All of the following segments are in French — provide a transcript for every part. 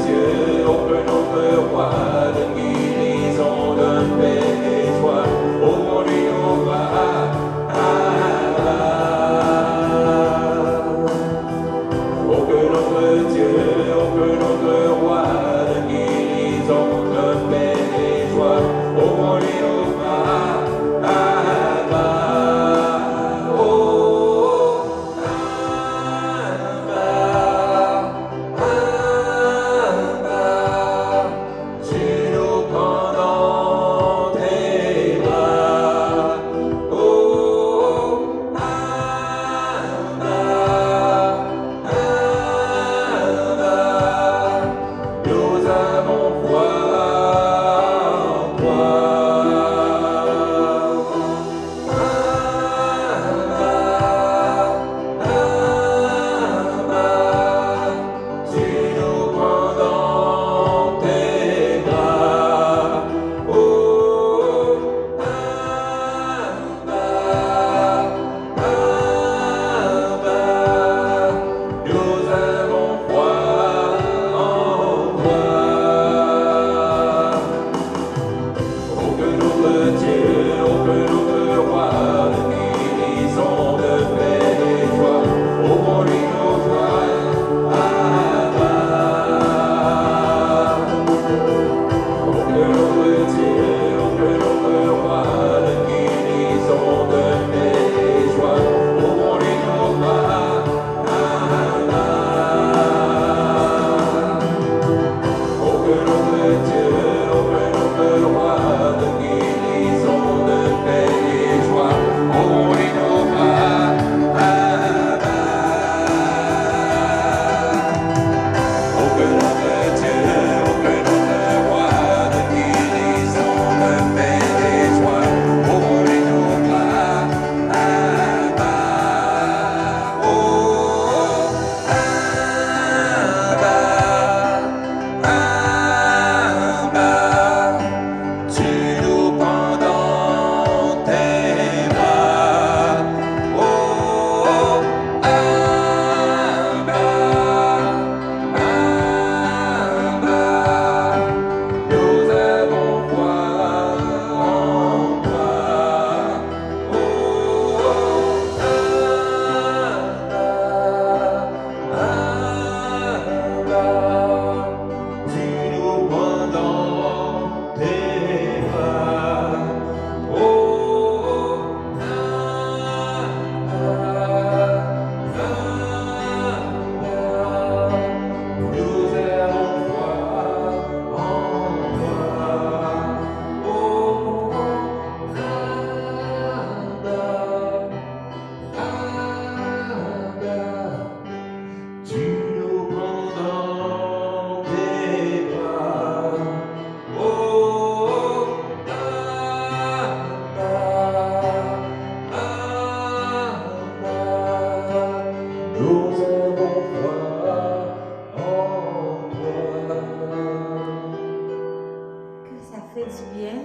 Dieu, ouvre notre roi de guérison, de paix et joie.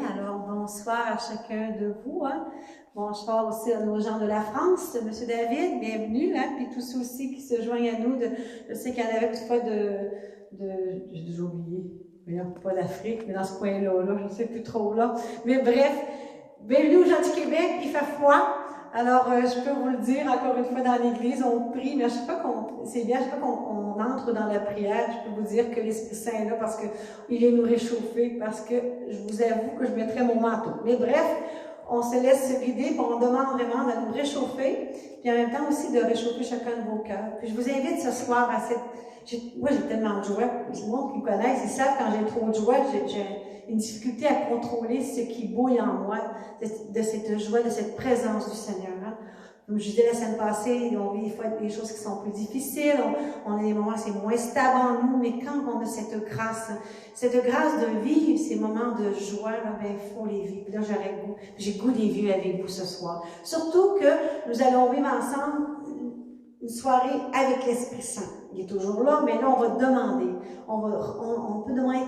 Alors, bonsoir à chacun de vous. Bonsoir aussi à nos gens de la France. Monsieur David, bienvenue. Puis tous ceux aussi qui se joignent à nous. Je sais qu'il y en avait toutefois j'ai déjà oublié. Pas d'Afrique, mais dans ce coin-là, je ne sais plus trop là. Mais bref, bienvenue aux gens du Québec. Il fait froid. Alors, je peux vous le dire encore une fois dans l'église, on prie, mais à chaque fois qu'on entre dans la prière, je peux vous dire que l'Esprit Saint est là parce qu'il vient nous réchauffer, parce que je vous avoue que je mettrai mon manteau. Mais bref, on se laisse guider, puis on demande vraiment de nous réchauffer, puis en même temps aussi de réchauffer chacun de vos cœurs. Puis je vous invite ce soir à moi j'ai tellement de joie, les monde qui me connaissent, ils savent quand j'ai trop de joie, j'ai une difficulté à contrôler ce qui bouille en moi, de cette joie, de cette présence du Seigneur. Comme je disais la semaine passée, on vit des fois des choses qui sont plus difficiles, on a des moments où c'est moins stable en nous, mais quand on a cette grâce de vivre ces moments de joie, là, ben, il faut les vivre. Là, j'ai goût des vivre avec vous ce soir. Surtout que nous allons vivre ensemble une soirée avec l'Esprit Saint. Il est toujours là, mais là, on va demander. On peut demander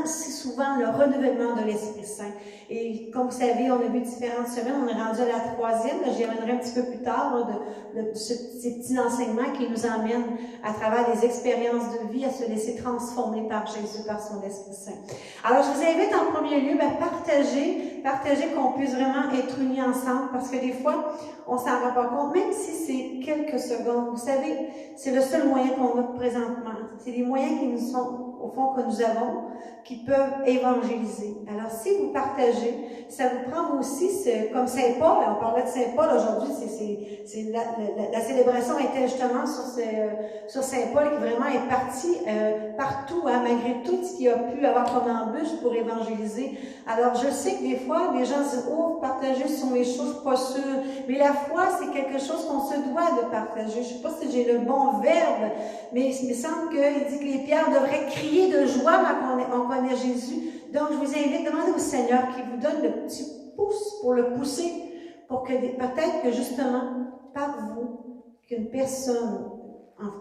si souvent le renouvellement de l'Esprit Saint. Et comme vous savez, on a vu différentes semaines, on est rendu à la 3e. J'y reviendrai un petit peu plus tard de ces petits enseignements qui nous emmènent à travers des expériences de vie à se laisser transformer par Jésus, par son Esprit Saint. Alors, je vous invite en premier lieu à partager qu'on puisse vraiment être unis ensemble, parce que des fois, on s'en rend pas compte, même si c'est quelques secondes. Vous savez, c'est le seul moyen qu'on a présentement. C'est les moyens qui nous sont, au fond, que nous avons, qui peuvent évangéliser. Alors, si vous partagez, ça vous prend vous aussi, comme Saint Paul, on parlait de Saint Paul aujourd'hui, la célébration était justement sur Saint Paul, qui vraiment est parti partout, malgré tout ce qu'il a pu avoir comme embûche pour évangéliser. Alors, je sais que des fois, les gens disent, partager sont les choses, je suis pas sûre. Mais la foi, c'est quelque chose qu'on se doit de partager. Je sais pas si j'ai le bon verbe, mais il me semble qu'il dit que les pierres devraient crier de joie quand on connaît Jésus. Donc, je vous invite à demander au Seigneur qu'il vous donne le petit pouce pour le pousser, pour que peut-être que justement, par vous, qu'une personne,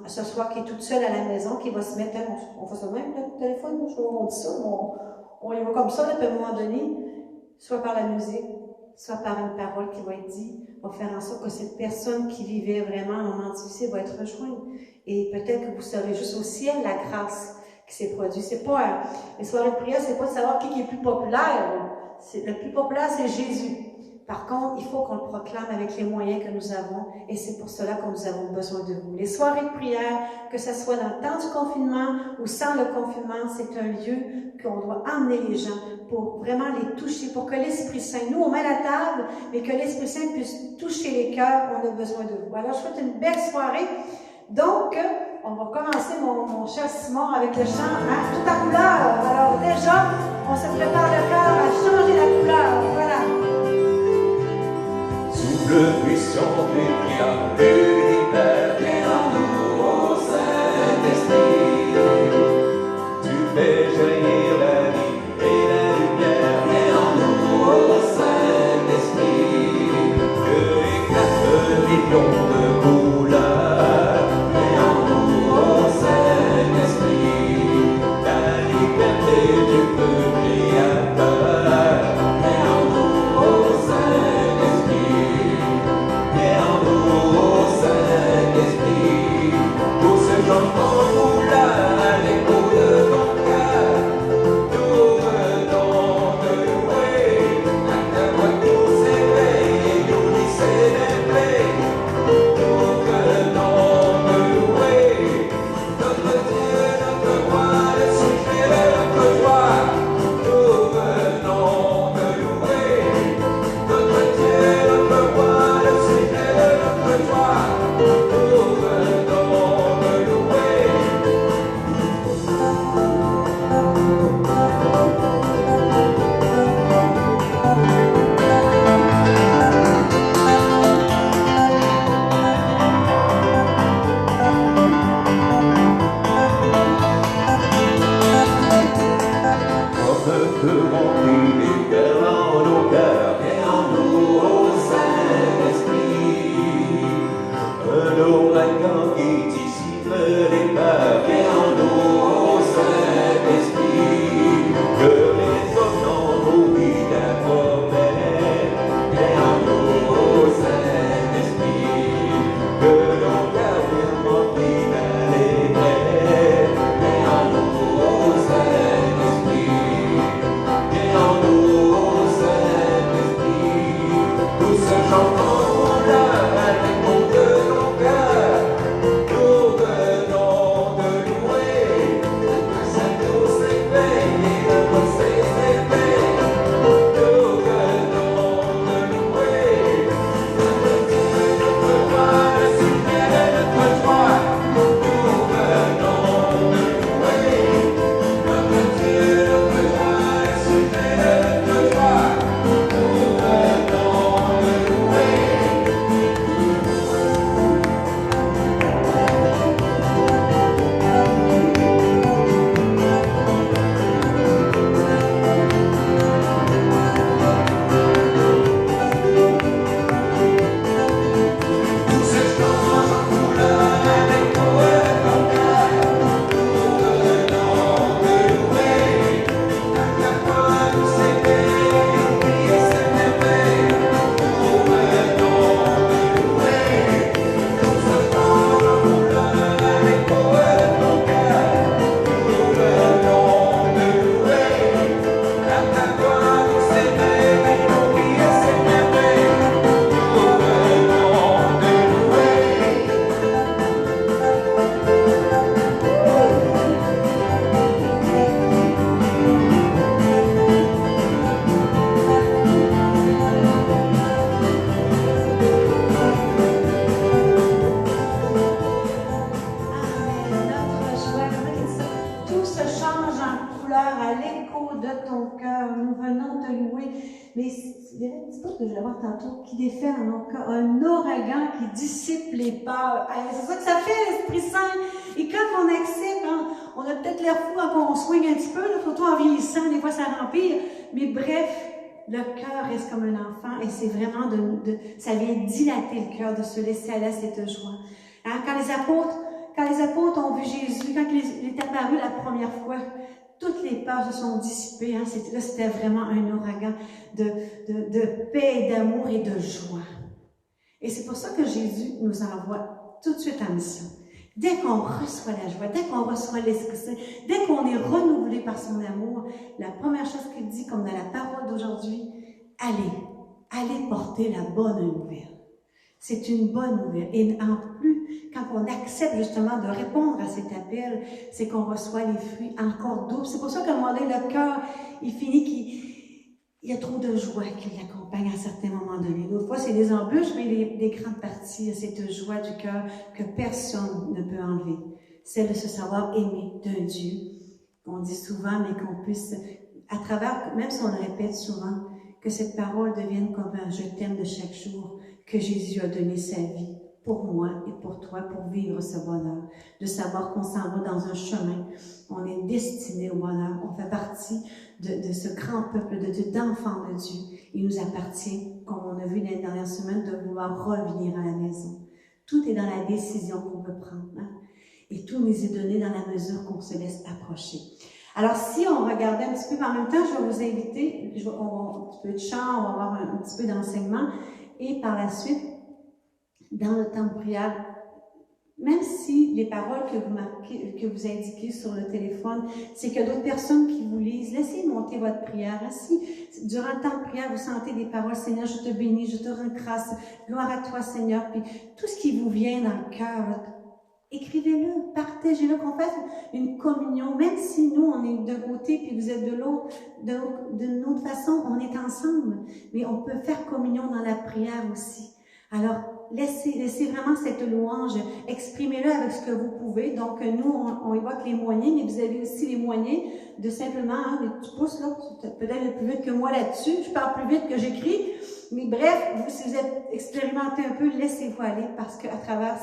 ce soir qui est toute seule à la maison, qui va se mettre, on fait ça même, le téléphone, on dit ça, on y va comme ça, puis à un moment donné, soit par la musique, soit par une parole qui va être dite, va faire en sorte que cette personne qui vivait vraiment un moment difficile va être rejointe. Et peut-être que vous saurez juste au ciel la grâce qui s'est produite. C'est pas, les soirées de prière, c'est pas de savoir qui est le plus populaire. Le plus populaire, c'est Jésus. Par contre, il faut qu'on le proclame avec les moyens que nous avons, et c'est pour cela que nous avons besoin de vous. Les soirées de prière, que ce soit dans le temps du confinement ou sans le confinement, c'est un lieu qu'on doit emmener les gens pour vraiment les toucher, pour que l'Esprit Saint, nous on met la table, mais que l'Esprit Saint puisse toucher les cœurs, on a besoin de vous. Alors, je souhaite une belle soirée. Donc, on va commencer, mon cher Simon, avec le chant à toute ta couleur. Alors, déjà, on se prépare le cœur à changer la couleur. Voilà. Sous le buisson des prières, l'univers vient en nous au Saint-Esprit. Tu fais jaillir la vie et la lumière vient en nous au Saint-Esprit. Que éclatent les millions de couleurs vient en nous au Saint-Esprit. La liberté du peuple créateur vient Mais il y avait un petit peu que je vais voir tantôt, qui défait en nos cœurs, un ouragan qui dissipe les peurs. C'est ça que ça fait, l'Esprit Saint. Et quand on accepte, hein, on a peut-être l'air fou quand on swing un petit peu, là, surtout en vieillissant, des fois ça rempire. Mais bref, le cœur reste comme un enfant et c'est vraiment ça vient dilater le cœur de se laisser aller à cette joie. Hein, quand les apôtres ont vu Jésus, quand il est apparu la première fois, toutes les peurs se sont dissipées. Hein, c'était vraiment un ouragan de paix, d'amour et de joie. Et c'est pour ça que Jésus nous envoie tout de suite en mission. Dès qu'on reçoit la joie, dès qu'on reçoit l'Esprit Saint, dès qu'on est renouvelé par son amour, la première chose qu'il dit, comme dans la parole d'aujourd'hui, allez porter la bonne nouvelle. C'est une bonne nouvelle. Et en plus, quand on accepte justement de répondre à cet appel, c'est qu'on reçoit les fruits encore doubles. C'est pour ça qu'à un moment donné, le cœur, il finit qu'il y a trop de joie qui l'accompagne à certains moments donnés. D'autres fois, c'est des embûches, mais des grandes parties, cette joie du cœur que personne ne peut enlever. Celle de se savoir aimer d'un Dieu, qu'on dit souvent, mais qu'on puisse, à travers, même si on le répète souvent, que cette parole devienne comme un « je t'aime » de chaque jour, que Jésus a donné sa vie pour moi et pour toi, pour vivre ce bonheur, de savoir qu'on s'en va dans un chemin, on est destiné au bonheur, on fait partie de ce grand peuple d'enfants de Dieu. Il nous appartient, comme on a vu dans les dernières semaines, de vouloir revenir à la maison. Tout est dans la décision qu'on veut prendre, hein? Et tout nous est donné dans la mesure qu'on se laisse approcher. Alors, si on regardait un petit peu, en même temps, je vais vous inviter, on va avoir un petit peu de chant, on va avoir un petit peu d'enseignement, et par la suite, dans le temps de prière, même si les paroles que vous indiquez sur le téléphone, c'est qu'il y a d'autres personnes qui vous lisent, laissez monter votre prière. Si durant le temps de prière, vous sentez des paroles, Seigneur, je te bénis, je te rends grâce, gloire à toi, Seigneur, puis tout ce qui vous vient dans le cœur, écrivez-le, partagez-le, qu'on fasse une communion, même si nous, on est de côté, puis vous êtes de l'autre, d'une autre façon, on est ensemble, mais on peut faire communion dans la prière aussi. Alors, laissez vraiment cette louange, exprimez-le avec ce que vous pouvez. Donc, nous, on évoque les moyens, mais vous avez aussi les moyens de simplement, hein, les petits pouces, là, peut-être plus vite que moi là-dessus, je parle plus vite que j'écris, mais bref, vous, si vous êtes expérimenté un peu, laissez-vous aller, parce qu'à travers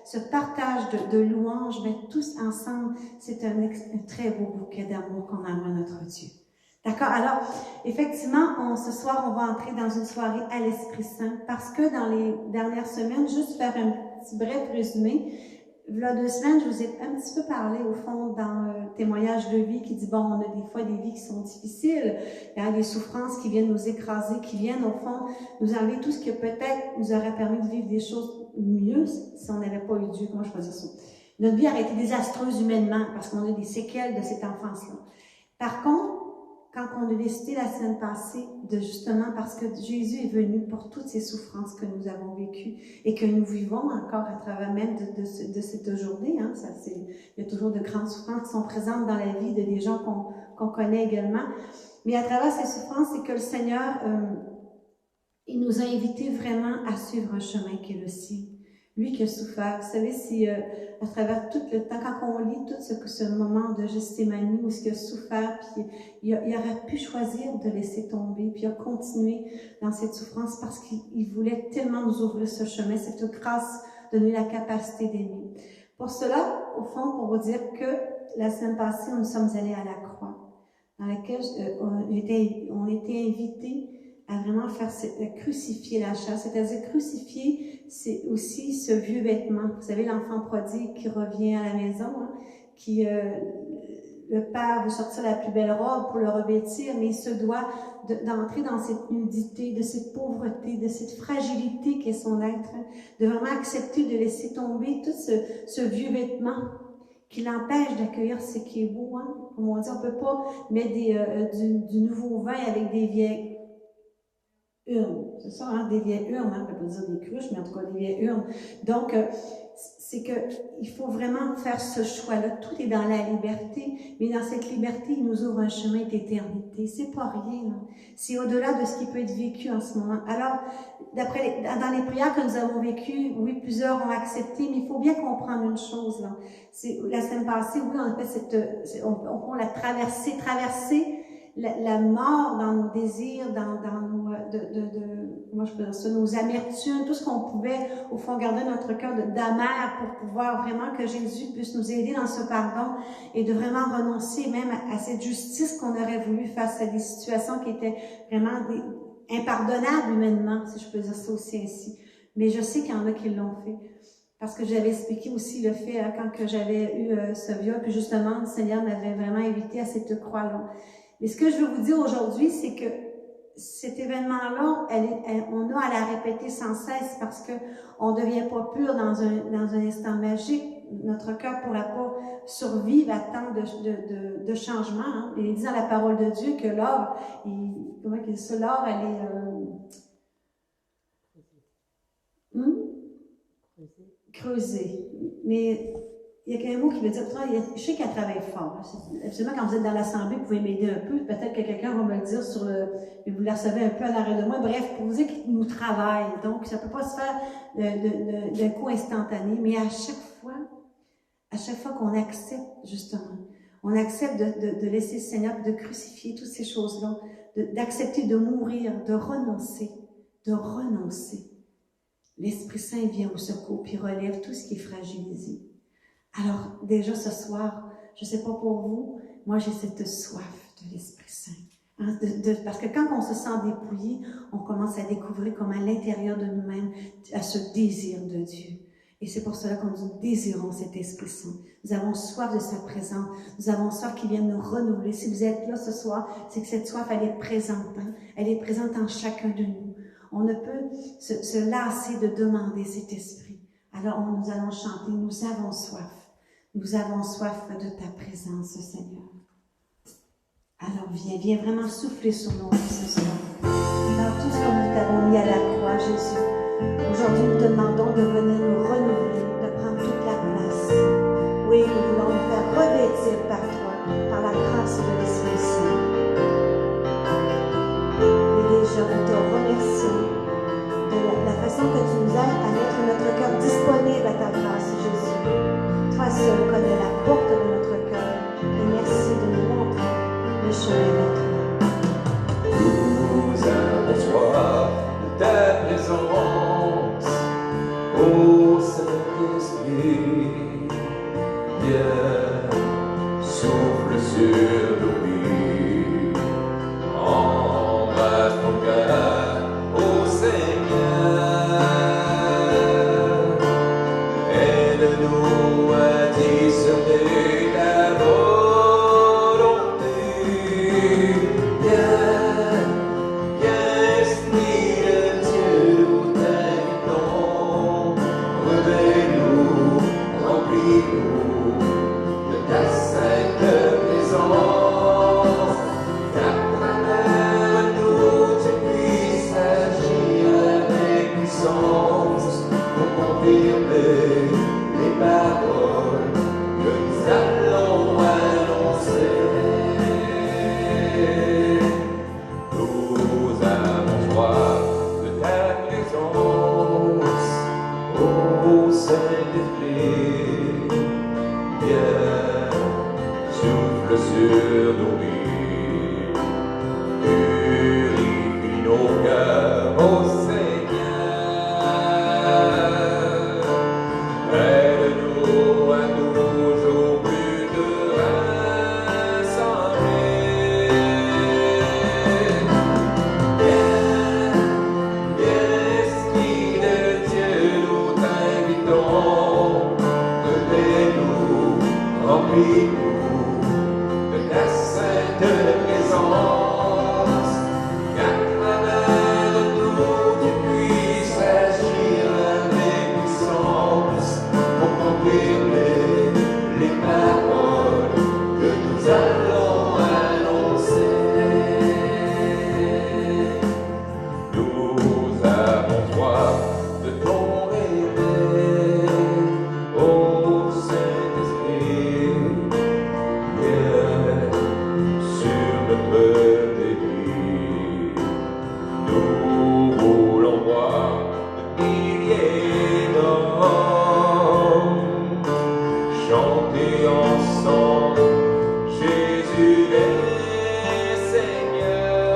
ce partage de louanges, ben, tous ensemble, c'est un très beau bouquet d'amour qu'on envoie à notre Dieu. D'accord? Alors, effectivement, ce soir, on va entrer dans une soirée à l'Esprit Saint parce que dans les dernières semaines, juste faire un petit bref résumé, il y a 2 semaines, je vous ai un petit peu parlé, au fond, dans témoignage de vie qui dit, bon, on a des fois des vies qui sont difficiles, il y a des souffrances qui viennent nous écraser, qui viennent, au fond, nous enlever tout ce qui peut-être nous aurait permis de vivre des choses mieux si on n'avait pas eu Dieu, comment je peux dire ça. Notre vie aurait été désastreuse humainement parce qu'on a des séquelles de cette enfance-là. Par contre, quand on a décidé la semaine passée de justement parce que Jésus est venu pour toutes ces souffrances que nous avons vécues et que nous vivons encore à travers même de cette journée, hein, il y a toujours de grandes souffrances qui sont présentes dans la vie de des gens qu'on connaît également. Mais à travers ces souffrances, c'est que le Seigneur, il nous a invités vraiment à suivre un chemin qui est le sien. Lui qui a souffert. Vous savez, si à travers tout le temps, quand on lit tout ce moment de Gethsémani où il a souffert, puis il aurait pu choisir de laisser tomber, puis il a continué dans cette souffrance parce qu'il voulait tellement nous ouvrir ce chemin, cette grâce, donner la capacité d'aimer. Pour cela, au fond, pour vous dire que la semaine passée, nous sommes allés à la croix, dans laquelle on était invités à vraiment crucifier la chair, c'est-à-dire crucifier, c'est aussi ce vieux vêtement. Vous savez, l'enfant prodigue qui revient à la maison, hein, le père veut sortir la plus belle robe pour le revêtir, mais il se doit d'entrer dans cette nudité, de cette pauvreté, de cette fragilité qu'est son être, hein, de vraiment accepter de laisser tomber tout ce vieux vêtement qui l'empêche d'accueillir ce qui est beau. Hein. Comme on dit, on ne peut pas mettre du nouveau vin avec des vieilles urnes. C'est ça, hein, des vieilles urnes, hein, on ne peut pas dire des cruches, mais en tout cas des vieilles urnes. Donc, c'est qu'il faut vraiment faire ce choix-là. Tout est dans la liberté, mais dans cette liberté, il nous ouvre un chemin d'éternité. C'est pas rien, là. C'est au-delà de ce qui peut être vécu en ce moment. Alors, dans les prières que nous avons vécues, oui, plusieurs ont accepté, mais il faut bien comprendre une chose, là. La semaine passée, oui, on a fait on l'a traverser la mort dans nos désirs, dans nos moi je peux dire ça, nos amertumes, tout ce qu'on pouvait au fond garder notre cœur d'amer pour pouvoir vraiment que Jésus puisse nous aider dans ce pardon et de vraiment renoncer même à cette justice qu'on aurait voulu face à des situations qui étaient vraiment impardonnables humainement, si je peux dire ça aussi ainsi. Mais je sais qu'il y en a qui l'ont fait. Parce que j'avais expliqué aussi le fait quand que j'avais eu ce viol, puis justement, le Seigneur m'avait vraiment invité à cette croix-là. Mais ce que je veux vous dire aujourd'hui, c'est que cet événement-là, on a à la répéter sans cesse parce que on ne devient pas pur dans un instant magique. Notre cœur ne pourra pas survivre à tant de changements. Hein. Il dit dans la parole de Dieu que l'or, comment il dit ça, l'or, elle est... creuser. Mais il y a un mot qui veut dire, je sais qu'elle travaille fort. Absolument, quand vous êtes dans l'assemblée, vous pouvez m'aider un peu. Peut-être que quelqu'un va me le dire vous la recevez un peu à l'arrêt de moi. Bref, pour vous dire qu'il nous travaille. Donc, ça ne peut pas se faire d'un coup instantané. Mais à chaque fois qu'on accepte, justement, on accepte de laisser le Seigneur, de crucifier toutes ces choses-là, d'accepter de mourir, de renoncer. L'Esprit Saint vient au secours puis relève tout ce qui est fragilisé. Alors, déjà ce soir, je ne sais pas pour vous, moi j'ai cette soif de l'Esprit Saint. Hein, parce que quand on se sent dépouillé, on commence à découvrir comme à l'intérieur de nous-mêmes, à ce désir de Dieu. Et c'est pour cela qu'on nous désirons cet Esprit Saint. Nous avons soif de sa présence. Nous avons soif qu'il vienne nous renouveler. Si vous êtes là ce soir, c'est que cette soif, elle est présente. Hein? Elle est présente en chacun de nous. On ne peut se lasser de demander cet esprit. Alors, nous allons chanter, nous avons soif. Nous avons soif de ta présence, Seigneur. Alors, viens vraiment souffler sur nous ce soir. Dans tout ce que nous t'avons mis à la croix, Jésus. Aujourd'hui, nous te demandons de venir nous renouveler, de prendre toute la place. Oui, nous voulons nous faire revêtir par toi, par la grâce de l'Esprit Saint. Et déjà, nous te remercions de la façon que tu nous aides à mettre notre cœur disponible à ta grâce, Jésus. Toi seul connais la porte de notre cœur et merci de nous montrer le chemin vers toi. Nous avons soif de ta présence, ô Saint-Esprit. Viens, souffle sur nos vies, embrasse ton cœur, ô Seigneur. Aide-nous à discerner ta volonté. Viens, Esprit de Dieu, nous t'invitons. Réveille-nous, remplis-nous de ta sainte présence. Qu'à travers nous, tu puisses agir avec puissance pour confirmer les paroles que nous allons annoncer. Nous avons soif de ta présence, ô Saint-Esprit. Viens, souffle sur nos vies, purifie nos cœurs, ô Seigneur. Aide-nous à toujours plus te rassembler. Viens, Esprit de Dieu, nous t'invitons. Réveille-nous, remplis-nous de ta sainte présence. Qu'à travers nous, tu puisses agir avec puissance pour confirmer les paroles que nous allons annoncer. Nous avons soif de ton réveil, ô Saint-Esprit. Viens sur notre pays. Nous voulons voir de milliers d'hommes chanter ensemble. Jésus est Seigneur.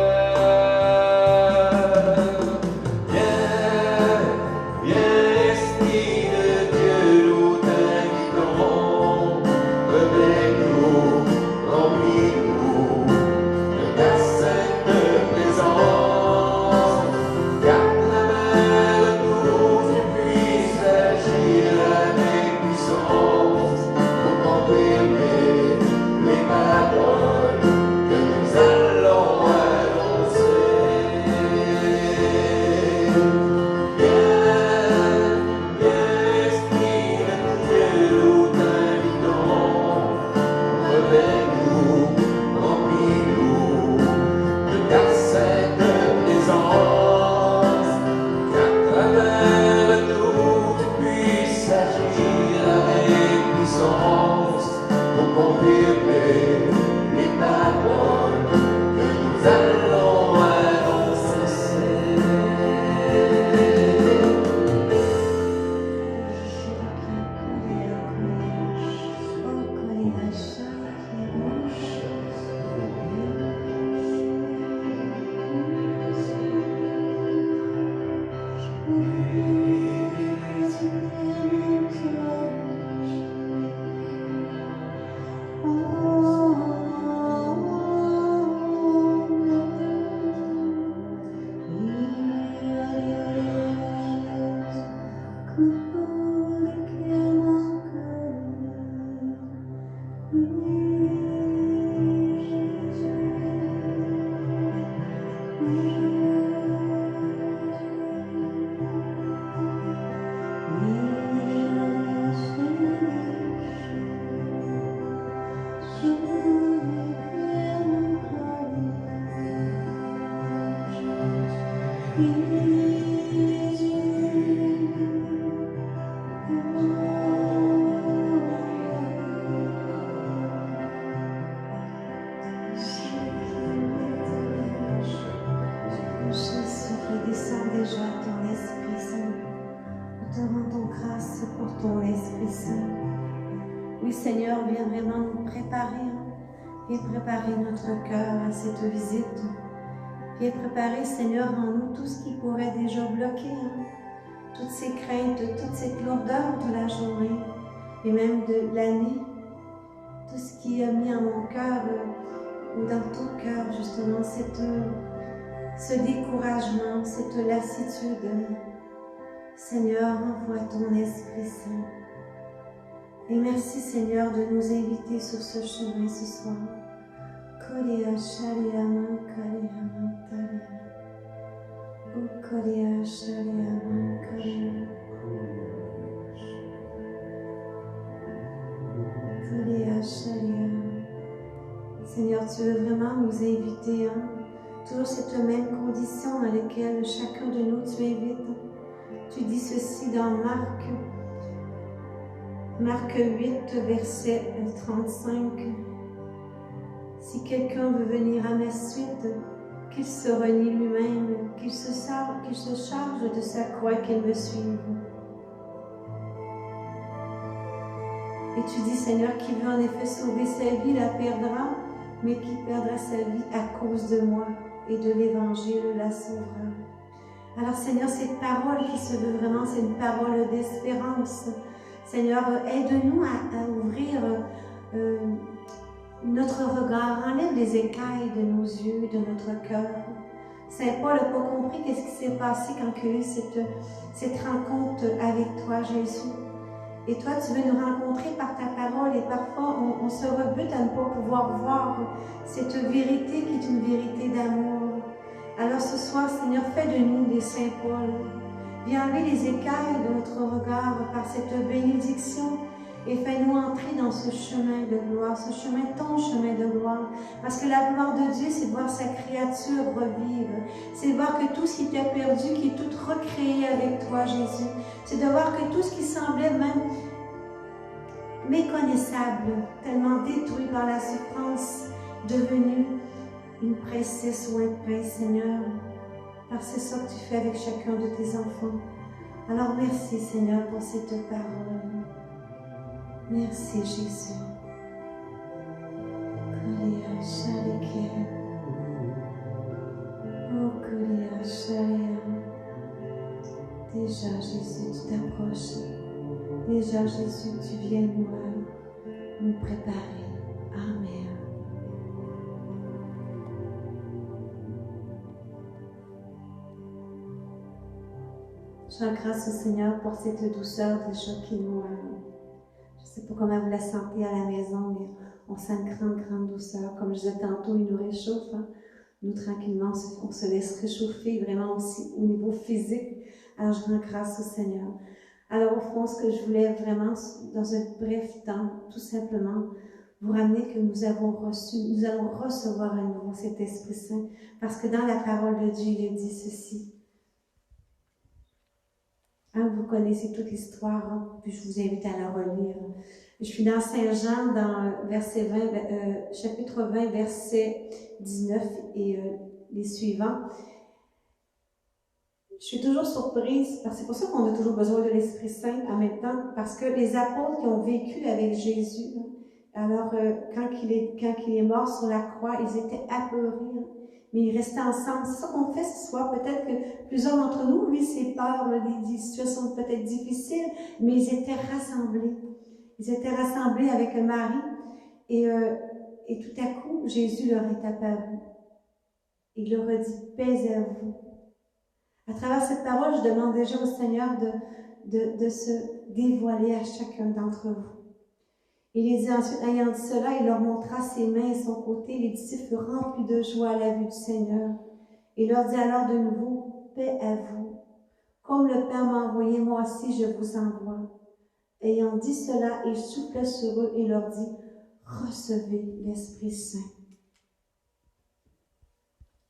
Oui, Seigneur, viens vraiment nous préparer. Viens préparer notre cœur à cette visite. Viens préparer, Seigneur, en nous tout ce qui pourrait déjà bloquer. Toutes ces craintes, toute cette lourdeur de la journée et même de l'année. Tout ce qui a mis en mon cœur ou dans ton cœur, justement, ce découragement, cette lassitude. Seigneur, envoie ton Esprit Saint. Et merci, Seigneur, de nous inviter sur ce chemin ce soir. Korea Shariama Kariama Taria. O Korea Shariama Kariama. Korea Shariama. Seigneur, tu veux vraiment nous inviter, toujours cette même condition dans laquelle chacun de nous tu invites. Tu dis ceci dans Marc 8, verset 35. Si quelqu'un veut venir à ma suite, qu'il se renie lui-même, qu'il se charge de sa croix et qu'il me suive. Et tu dis, Seigneur, qui veut en effet sauver sa vie, la perdra, mais qui perdra sa vie à cause de moi et de l'Évangile la sauvera. Alors, Seigneur, cette parole qui se veut vraiment, c'est une parole d'espérance. Seigneur, aide-nous à ouvrir notre regard, enlève les écailles de nos yeux, de notre cœur. Saint Paul n'a pas compris qu'est-ce qui s'est passé quand il y a eu cette rencontre avec toi, Jésus. Et toi, tu veux nous rencontrer par ta parole et parfois on se rebute à ne pas pouvoir voir cette vérité qui est une vérité d'amour. Alors ce soir, Seigneur, fais de nous des Saint Paul. Viens enlever les écailles de notre regard par cette bénédiction et fais-nous entrer dans ce chemin de gloire, ce chemin, ton chemin de gloire. Parce que la gloire de Dieu, c'est de voir sa créature revivre. C'est de voir que tout ce qui était perdu, qui est tout recréé avec toi, Jésus. C'est de voir que tout ce qui semblait même méconnaissable, tellement détruit par la souffrance, devenu une princesse ou un prince, Seigneur. Parce que c'est ça que tu fais avec chacun de tes enfants. Alors merci, Seigneur, pour cette parole. Merci, Jésus. Korea Sharike. Oh, Korea Sharia. Déjà, Jésus, tu t'approches. Déjà, Jésus, tu viens nous préparer. Amen. Je rends grâce au Seigneur pour cette douceur déjà qui nous... je ne sais pas comment vous la sentez à la maison, mais on sent une grande douceur. Comme je disais tantôt, il nous réchauffe. Nous, tranquillement, on se laisse réchauffer vraiment aussi au niveau physique. Alors, je rends grâce au Seigneur. Alors, au fond, ce que je voulais vraiment, dans un bref temps, tout simplement, vous ramener que nous allons recevoir à nouveau cet Esprit Saint. Parce que dans la parole de Dieu, il dit ceci. Vous connaissez toute l'histoire, puis je vous invite à la relire. Je suis dans Saint Jean, dans chapitre 20, verset 19 et les suivants. Je suis toujours surprise, parce que c'est pour ça qu'on a toujours besoin de l'Esprit Saint en même temps, parce que les apôtres qui ont vécu avec Jésus, alors quand il est mort sur la croix, ils étaient apeurés. Mais ils restaient ensemble. C'est ça qu'on fait ce soir. Peut-être que plusieurs d'entre nous, oui, c'est peur, des situations peut-être difficiles, mais ils étaient rassemblés. Ils étaient rassemblés avec Marie. Et tout à coup, Jésus leur est apparu. Il leur a dit, paix à vous. À travers cette parole, je demande déjà au Seigneur de se dévoiler à chacun d'entre vous. Il les dit ensuite, ayant dit cela, il leur montra ses mains et son côté. Les disciples furent remplis de joie à la vue du Seigneur. Il leur dit alors de nouveau, paix à vous. Comme le Père m'a envoyé, moi aussi je vous envoie. Ayant dit cela, il souffla sur eux et leur dit, recevez l'Esprit Saint.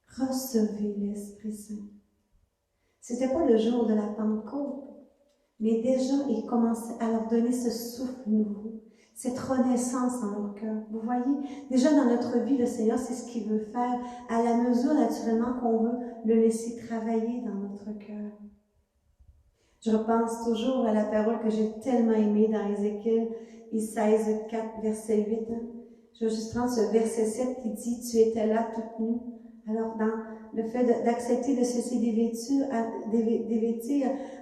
Recevez l'Esprit Saint. C'était pas le jour de la Pentecôte, mais déjà, il commençait à leur donner ce souffle nouveau, cette renaissance dans leur cœur. Vous voyez, déjà dans notre vie, le Seigneur, c'est ce qu'il veut faire, à la mesure, naturellement, qu'on veut le laisser travailler dans notre cœur. Je repense toujours à la parole que j'ai tellement aimée dans Ézéchiel 16, 4, verset 8. Je vais juste prendre ce verset 7 qui dit « Tu étais là toute nue ». Alors, dans le fait d'accepter de se laisser dévêtir,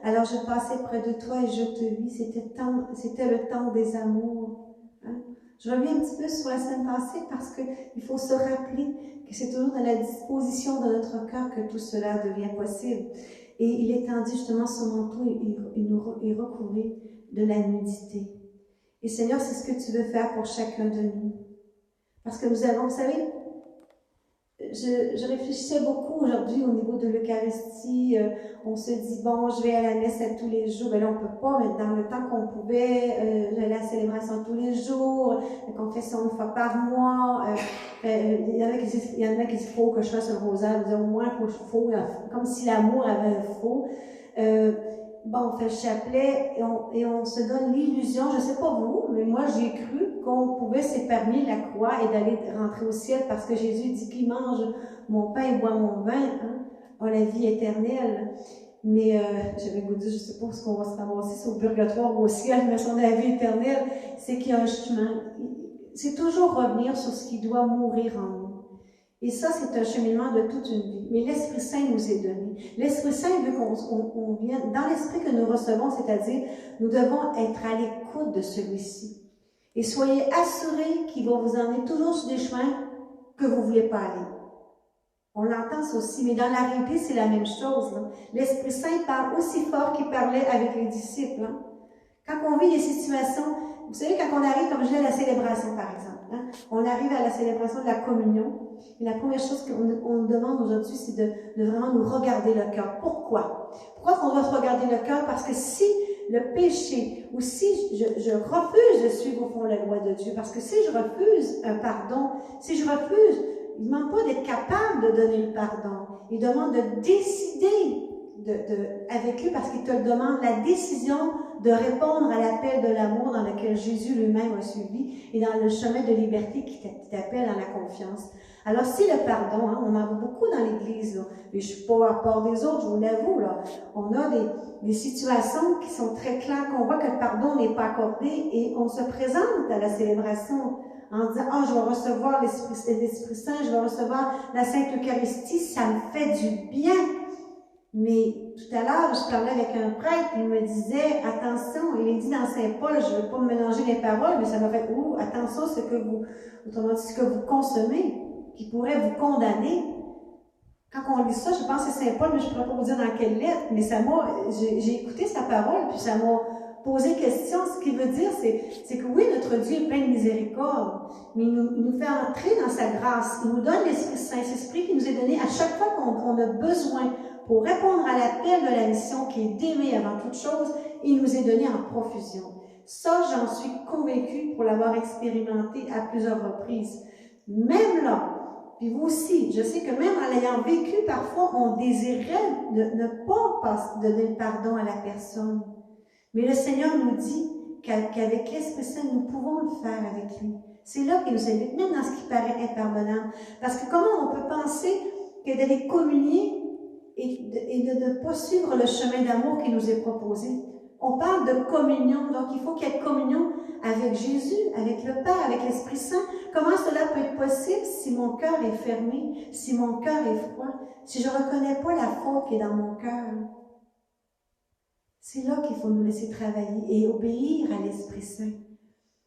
alors je passais près de toi et je te vis. C'était le temps des amours. Hein? Je reviens un petit peu sur la semaine passée parce qu'il faut se rappeler que c'est toujours dans la disposition de notre cœur que tout cela devient possible. Et il étendit justement son manteau et recouvrit de la nudité. Et Seigneur, c'est ce que tu veux faire pour chacun de nous. Parce que nous avons, vous savez, je réfléchissais beaucoup aujourd'hui au niveau de l'Eucharistie. On se dit, bon, je vais à la messe tous les jours. Ben là, on peut pas, mais dans le temps qu'on pouvait, j'allais à la célébration tous les jours, la confession une fois par mois. Il y en a qui disent, faut que je fasse un rosaire. Au moins, faut, comme si l'amour avait un faux. Bon, on fait le chapelet et on se donne l'illusion, je sais pas vous, mais moi j'ai cru qu'on pouvait s'épargner la croix et d'aller rentrer au ciel parce que Jésus dit qu'il mange mon pain et boit mon vin, hein, a la vie éternelle. Mais j'avais goût de dire, je sais pas ce qu'on va se ramasser, c'est au purgatoire ou au ciel, mais si on a la vie éternelle, c'est qu'il y a un chemin. C'est toujours revenir sur ce qui doit mourir en nous. Et ça, c'est un cheminement de toute une vie. Mais l'Esprit Saint nous est donné. L'Esprit Saint veut qu'on vienne dans l'Esprit que nous recevons, c'est-à-dire, nous devons être à l'écoute de celui-ci. Et soyez assurés qu'il va vous emmener toujours sur des chemins que vous ne voulez pas aller. On l'entend ça aussi, mais dans la réalité, c'est la même chose. L'Esprit Saint parle aussi fort qu'il parlait avec les disciples. Hein. Quand on vit des situations, vous savez, quand on arrive, comme je dis, à la célébration, par exemple, hein, on arrive à la célébration de la communion, et la première chose qu'on demande aujourd'hui, c'est de vraiment nous regarder le cœur. Pourquoi? Pourquoi qu'on doit se regarder le cœur? Parce que si le péché, ou si je refuse de suivre au fond la loi de Dieu, parce que si je refuse un pardon, si je refuse, il ne demande pas d'être capable de donner le pardon, il demande de décider avec lui parce qu'il te demande la décision de répondre à l'appel de l'amour dans lequel Jésus lui-même a suivi et dans le chemin de liberté qui t'appelle à la confiance. Alors, si le pardon, hein, on en voit beaucoup dans l'Église, là, et je ne suis pas à part des autres, je vous l'avoue, là, on a des situations qui sont très claires, qu'on voit que le pardon n'est pas accordé et on se présente à la célébration en disant « Ah, je vais recevoir l'Esprit Saint, je vais recevoir la Sainte Eucharistie, ça me fait du bien. » Mais tout à l'heure, je parlais avec un prêtre, il me disait, attention, il est dit dans Saint Paul, je ne veux pas me mélanger les paroles, mais ça m'a fait, attention, autrement dit, ce que vous consommez, qui pourrait vous condamner. Quand on lit ça, je pense que c'est Saint Paul, mais je ne pourrais pas vous dire dans quelle lettre, mais j'ai écouté sa parole, puis ça m'a posé question. Ce qu'il veut dire, c'est que oui, notre Dieu est plein de miséricorde, mais il nous fait entrer dans sa grâce, il nous donne l'Esprit Saint, cet Esprit qui nous est donné à chaque fois qu'on a besoin pour répondre à l'appel de la mission qui est d'aimer avant toute chose, il nous est donné en profusion. Ça, j'en suis convaincue pour l'avoir expérimenté à plusieurs reprises. Même là, puis vous aussi, je sais que même en l'ayant vécu, parfois, on désirait ne pas donner le pardon à la personne. Mais le Seigneur nous dit qu'avec l'Esprit Saint, nous pouvons le faire avec lui. C'est là qu'il nous invite, même dans ce qui paraît impardonnable. Parce que comment on peut penser que d'aller communier et de ne pas suivre le chemin d'amour qui nous est proposé? On parle de communion, donc il faut qu'il y ait communion avec Jésus, avec le Père, avec l'Esprit Saint. Comment cela peut être possible si mon cœur est fermé, si mon cœur est froid, si je ne reconnais pas la faute qui est dans mon cœur? C'est là qu'il faut nous laisser travailler et obéir à l'Esprit Saint.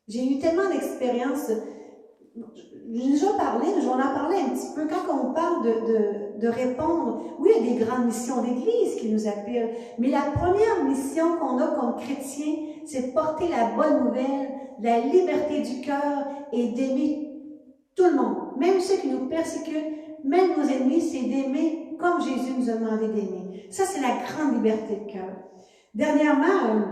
J'ai eu tellement d'expériences. J'ai déjà parlé, je vais en parler un petit peu, quand on parle de répondre, oui, il y a des grandes missions d'Église qui nous appellent, mais la première mission qu'on a comme chrétiens, c'est de porter la bonne nouvelle, la liberté du cœur et d'aimer tout le monde, même ceux qui nous persécutent, même nos ennemis, c'est d'aimer comme Jésus nous a demandé d'aimer. Ça, c'est la grande liberté de cœur. Dernièrement,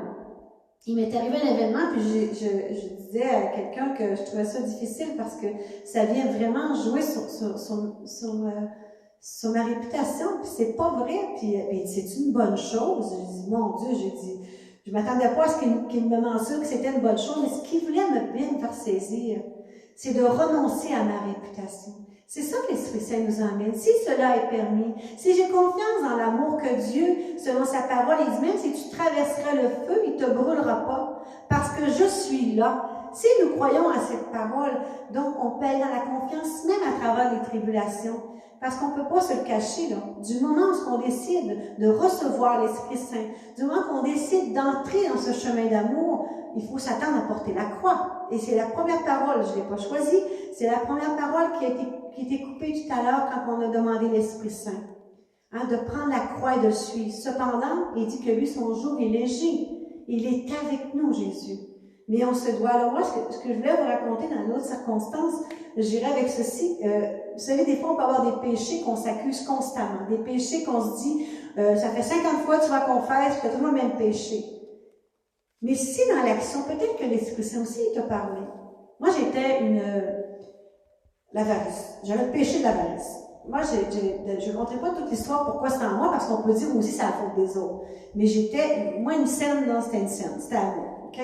il m'est arrivé un événement, puis je disais à quelqu'un que je trouvais ça difficile parce que ça vient vraiment jouer sur sur ma réputation, puis c'est pas vrai, puis c'est une bonne chose. J'ai dit, mon Dieu, j'ai dit, je m'attendais pas à ce qu'il me mentionne que c'était une bonne chose, mais ce qu'il voulait me faire saisir, c'est de renoncer à ma réputation. C'est ça que l'Esprit Saint nous emmène. Si cela est permis, si j'ai confiance dans l'amour que Dieu, selon sa parole, il dit même si tu traverseras le feu, il ne te brûlera pas, parce que je suis là. Si nous croyons à cette parole, donc on paye dans la confiance, même à travers les tribulations, parce qu'on ne peut pas se le cacher, là. Du moment où on décide de recevoir l'Esprit Saint, du moment qu'on décide d'entrer dans ce chemin d'amour, il faut s'attendre à porter la croix. Et c'est la première parole, je ne l'ai pas choisie, c'est la première parole qui a été coupée tout à l'heure quand on a demandé l'Esprit Saint. Hein, de prendre la croix et de le suivre. Cependant, il dit que lui, son jour est léger. Il est avec nous, Jésus. Mais on se doit. Alors moi, ce que je voulais vous raconter dans une autre circonstance, j'irai avec ceci. Vous savez, des fois, on peut avoir des péchés qu'on s'accuse constamment. Des péchés qu'on se dit, ça fait 50 fois que tu vas confesser, tu fais toujours le même péché. Mais si dans l'action, peut-être que l'Esprit Saint aussi, il t'a parlé. Moi, j'étais l'avarice. J'avais le péché de l'avarice. Moi, je ne montrerai pas toute l'histoire pourquoi c'était en moi, parce qu'on peut dire aussi c'est à la faute des autres. Mais moi, une scène, non, c'était une scène. C'était à moi. OK?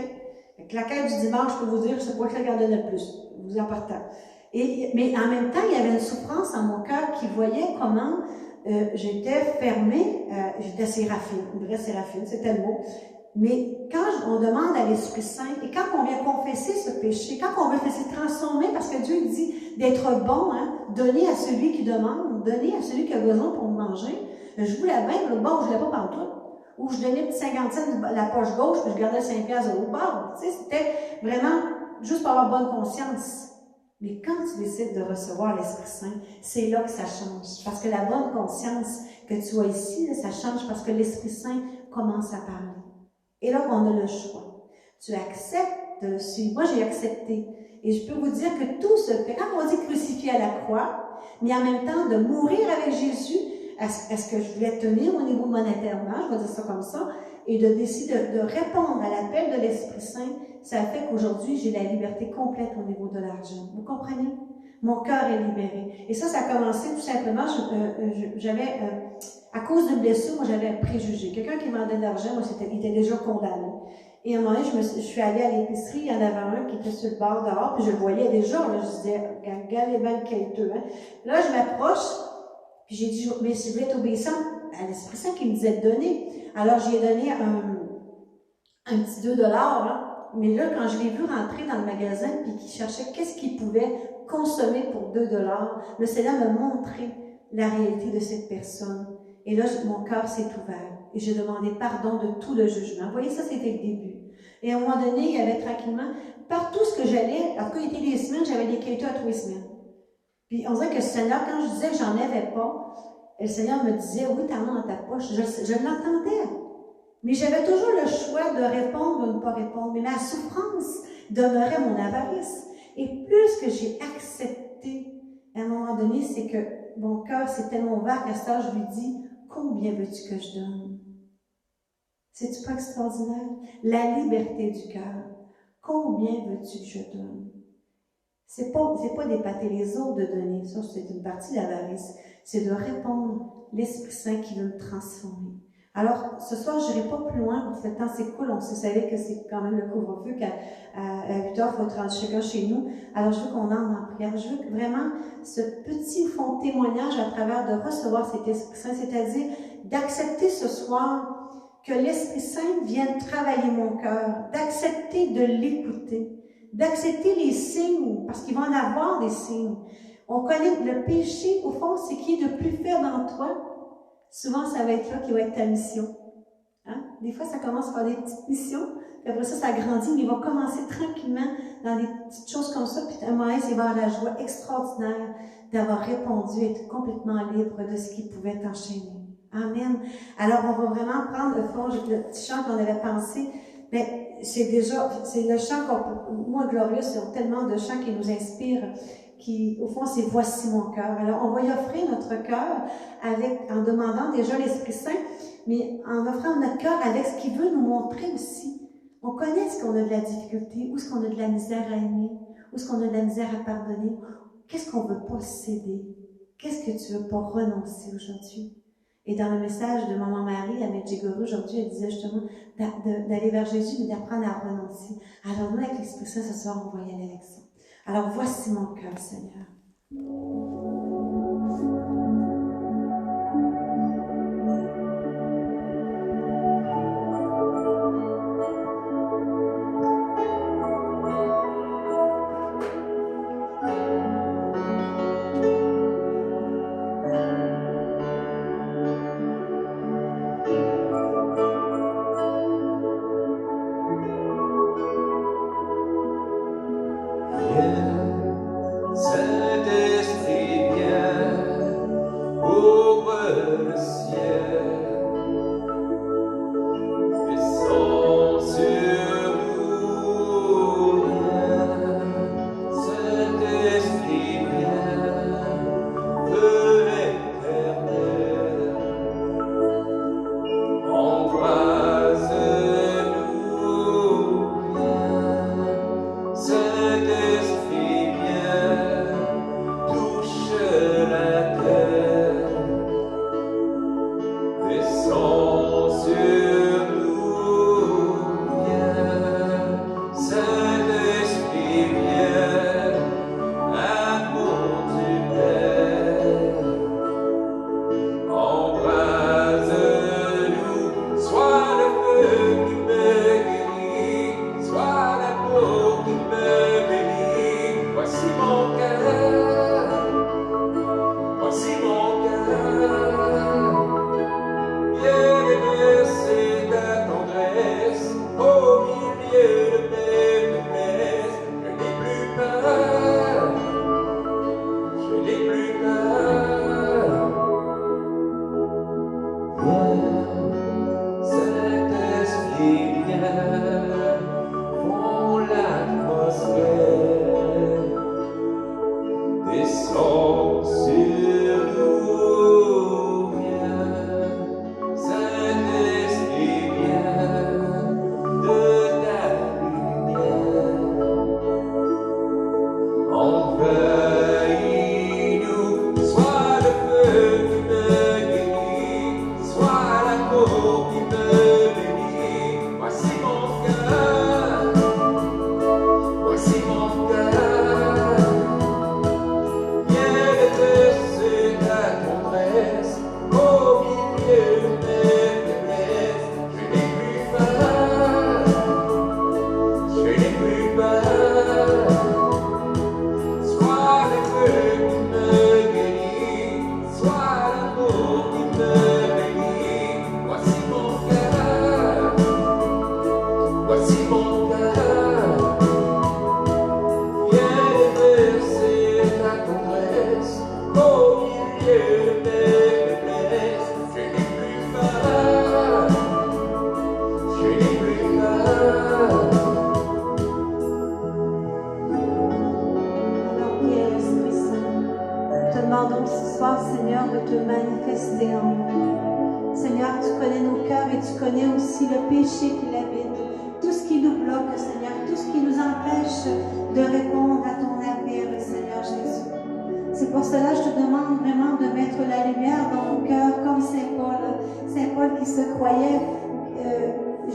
Avec la quête du dimanche, je peux vous dire, je ne sais pas qui en donnait le plus. Vous en partant. Mais en même temps, il y avait une souffrance dans mon cœur qui voyait comment j'étais fermée. J'étais séraphine, une vraie séraphine, c'était le mot. Mais quand on demande à l'Esprit Saint, et quand on vient confesser ce péché, quand on veut se transformer, parce que Dieu dit d'être bon, hein, donner à celui qui demande, donner à celui qui a besoin pour manger. Je voulais bien, le bon, je ne voulais pas partout. Ou je donnais petit 50 cents de la poche gauche, puis je gardais 5 piastres de l'autre bord. Tu sais, c'était vraiment juste pour avoir bonne conscience. Mais quand tu décides de recevoir l'Esprit Saint, c'est là que ça change. Parce que la bonne conscience que tu as ici, là, ça change parce que l'Esprit Saint commence à parler. Et là, on a le choix. Tu acceptes de le suivre. Moi, j'ai accepté. Et je peux vous dire que tout se fait. Quand on dit crucifié à la croix, mais en même temps de mourir avec Jésus, est-ce que je voulais tenir au niveau monétairement, je vais dire ça comme ça, et de décider de répondre à l'appel de l'Esprit Saint, ça fait qu'aujourd'hui, j'ai la liberté complète au niveau de l'argent. Vous comprenez? Mon cœur est libéré. Et ça a commencé tout simplement, à cause d'une blessure, moi j'avais un préjugé. Quelqu'un qui demandait de l'argent, moi il était déjà condamné. Et à un moment donné, je suis allée à l'épicerie, il y en avait un qui était sur le bord dehors, puis je le voyais déjà, là, je disais, regarde les balles quêteux, hein. Là, je m'approche, puis j'ai dit, mais si vous êtes obéissant à l'Esprit Saint qui me disait de donner. Alors, j'ai donné un petit 2 $, hein. Mais là, quand je l'ai vu rentrer dans le magasin, puis qu'il cherchait qu'est-ce qu'il pouvait consommer pour 2 $, le Seigneur m'a montré la réalité de cette personne. Et là, mon cœur s'est ouvert. Et j'ai demandé pardon de tout le jugement. Vous voyez, ça, c'était le début. Et à un moment donné, il y avait tranquillement, partout ce que j'allais, alors qu'il était des semaines, j'avais des quêteux à tous les semaines. Puis on dirait que le Seigneur, quand je disais que j'en avais pas, le Seigneur me disait, oui, t'en as dans ta poche. Je l'entendais. Mais j'avais toujours le choix de répondre ou de ne pas répondre. Mais ma souffrance demeurait mon avarice. Et plus que j'ai accepté, à un moment donné, c'est que mon cœur s'est tellement ouvert qu'à ça, je lui dis, combien veux-tu que je donne? C'est-tu pas extraordinaire? La liberté du cœur. Combien veux-tu que je donne? C'est pas d'épater les autres de donner. Ça, c'est une partie de l'avarice. C'est de répondre l'Esprit Saint qui veut me transformer. Alors, ce soir, je n'irai pas plus loin, parce que le temps s'écoule. On savait que c'est quand même le couvre-feu qu'à 8 heures, il faut être rendu chacun chez nous. Alors, je veux qu'on entre en prière. Je veux que vraiment ce petit fond de témoignage à travers de recevoir cet Esprit Saint, c'est-à-dire d'accepter ce soir que l'Esprit Saint vienne travailler mon cœur, d'accepter de l'écouter, d'accepter les signes, parce qu'il va en avoir des signes. On connaît le péché, au fond, c'est qui est de plus faible en toi. Souvent, ça va être là qui va être ta mission. Hein? Des fois, ça commence par des petites missions, puis après ça grandit, mais il va commencer tranquillement dans des petites choses comme ça, puis à un moment, il va avoir la joie extraordinaire d'avoir répondu, être complètement libre de ce qui pouvait t'enchaîner. Amen. Alors, on va vraiment prendre le petit chant qu'on avait pensé, mais c'est le chant moi, Glorieux, c'est tellement de chants qui nous inspirent, qui, au fond, c'est « Voici mon cœur ». Alors, on va y offrir notre cœur en demandant déjà l'Esprit Saint, mais en offrant notre cœur avec ce qu'il veut nous montrer aussi. On connaît ce qu'on a de la difficulté, où est-ce qu'on a de la misère à aimer, où est-ce qu'on a de la misère à pardonner, qu'est-ce qu'on ne veut pas céder, Qu'est-ce que tu veux pas renoncer aujourd'hui? Et dans le message de Maman Marie à Medjugorje aujourd'hui, elle disait justement d'aller vers Jésus, mais d'apprendre à renoncer. Alors nous, avec l'Esprit Saint, ce soir, on va y aller avec ça. Alors voici mon cœur, Seigneur.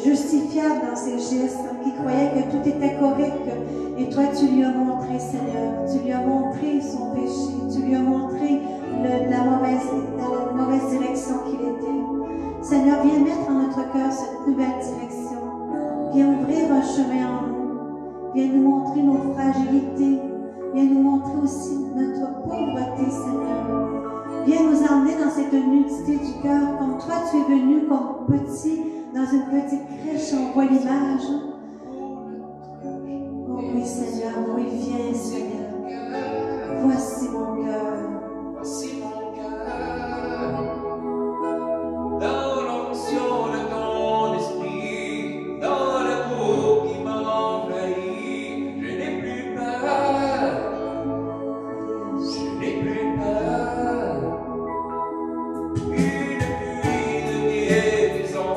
Justifiable dans ses gestes, qui croyait que tout était correct. Et toi, tu lui as montré, Seigneur, tu lui as montré son péché, tu lui as montré la mauvaise direction qu'il était. Seigneur, viens mettre en notre cœur cette nouvelle direction. Viens ouvrir un chemin en nous. Viens nous montrer nos fragilités. Viens nous montrer aussi notre pauvreté, Seigneur. Viens nous emmener dans cette nudité du cœur, comme toi tu es venu comme petit, dans une petite crèche, on voit l'image. Oh oui, Seigneur, oui, viens, Seigneur. Voici mon cœur. Voici mon cœur. Dans l'onction de ton esprit, dans l'amour qui m'envahit, je n'ai plus peur. Je n'ai plus peur. Une pluie de guérison